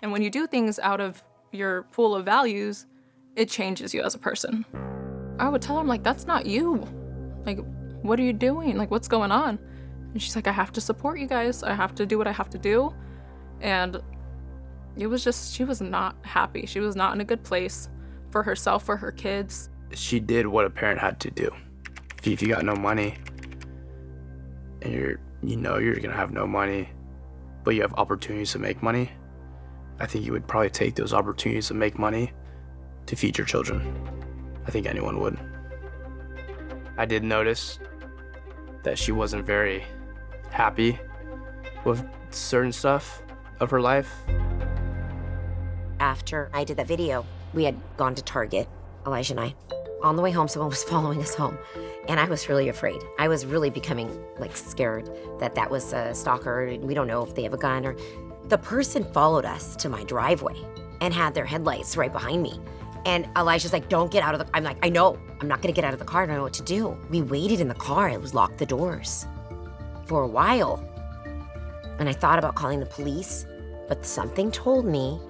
And when you do things out of your pool of values, it changes you as a person. I would tell him, like, that's not you. Like, what are you doing? Like, what's going on? And she's like, I have to support you guys. I have to do what I have to do. And it was just, she was not happy. She was not in a good place for herself, for her kids. She did what a parent had to do. If you got no money and you're gonna have no money, but you have opportunities to make money, I think you would probably take those opportunities to make money to feed your children. I think anyone would. I did notice that she wasn't very happy with certain stuff of her life. After I did that video, we had gone to Target, Elijah and I. On the way home, someone was following us home, and I was really afraid. I was really becoming, like, scared that that was a stalker, and we don't know if they have a gun or... The person followed us to my driveway and had their headlights right behind me. And Elijah's like, don't get out of the... I'm like, I know. I'm not gonna get out of the car. I don't know what to do. We waited in the car. It was locked the doors for a while. And I thought about calling the police, but something told me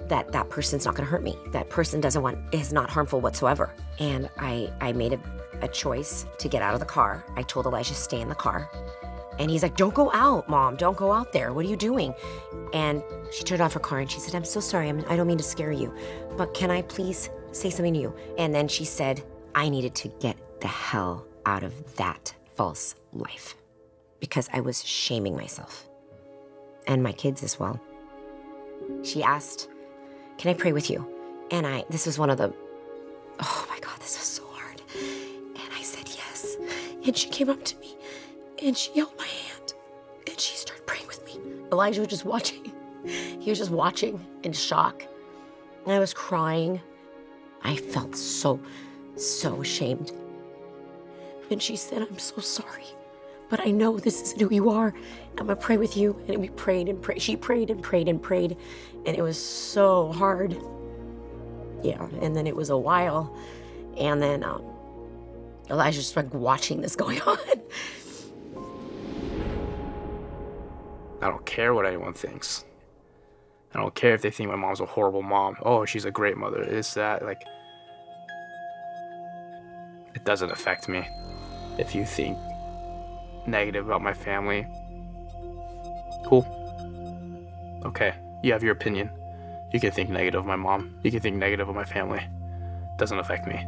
that that person's not gonna hurt me. That person is not harmful whatsoever. And I made a choice to get out of the car. I told Elijah, stay in the car. And he's like, don't go out, Mom. Don't go out there. What are you doing? And she turned off her car and she said, I'm so sorry. I don't mean to scare you, but can I please say something to you? And then she said, I needed to get the hell out of that false life because I was shaming myself and my kids as well. She asked, can I pray with you? And this was one of the, oh my God, this was so hard. And I said, yes. And she came up to me and she held my hand and she started praying with me. Elijah was just watching. He was just watching in shock. And I was crying. I felt so ashamed. And she said, I'm so sorry, but I know this isn't who you are. I'm gonna pray with you. And we prayed and prayed. She prayed and prayed and prayed. And it was so hard. Yeah, and then it was a while. And then Elijah just like watching this going on. I don't care what anyone thinks. I don't care if they think my mom's a horrible mom. Oh, she's a great mother. It's that, like, it doesn't affect me. If you think negative about my family, cool. Okay, you have your opinion. You can think negative of my mom. You can think negative of my family. Doesn't affect me.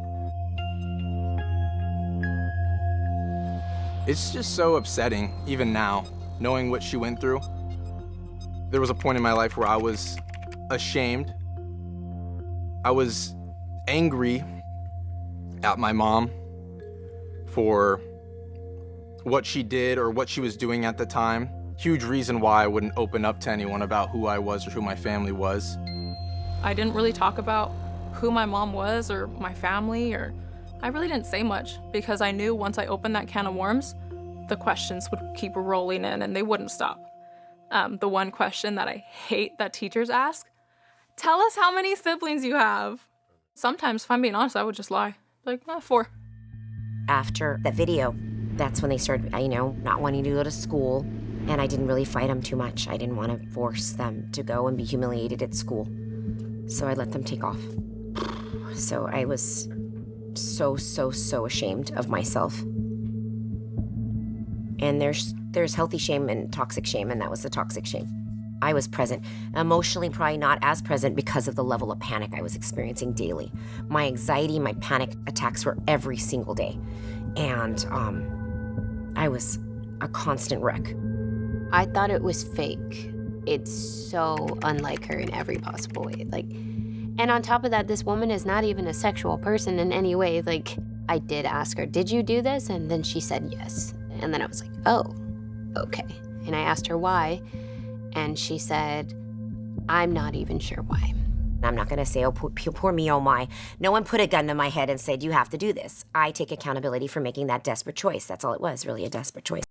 It's just so upsetting, even now, knowing what she went through. There was a point in my life where I was ashamed. I was angry at my mom for what she did or what she was doing at the time. Huge reason why I wouldn't open up to anyone about who I was or who my family was. I didn't really talk about who my mom was or my family, or I really didn't say much because I knew once I opened that can of worms, the questions would keep rolling in and they wouldn't stop. The one question that I hate that teachers ask, tell us how many siblings you have. Sometimes, if I'm being honest, I would just lie. Like, 4. After that video, that's when they started, not wanting to go to school. And I didn't really fight them too much. I didn't want to force them to go and be humiliated at school. So I let them take off. So I was so ashamed of myself. And there's healthy shame and toxic shame, and that was the toxic shame. I was present, emotionally probably not as present because of the level of panic I was experiencing daily. My anxiety, my panic attacks were every single day. And I was a constant wreck. I thought it was fake. It's so unlike her in every possible way. And on top of that, this woman is not even a sexual person in any way. I did ask her, did you do this? And then she said yes. And then I was like, oh, okay. And I asked her why, and she said, I'm not even sure why. I'm not gonna say, oh, poor me, oh my. No one put a gun to my head and said, you have to do this. I take accountability for making that desperate choice. That's all it was, really, a desperate choice.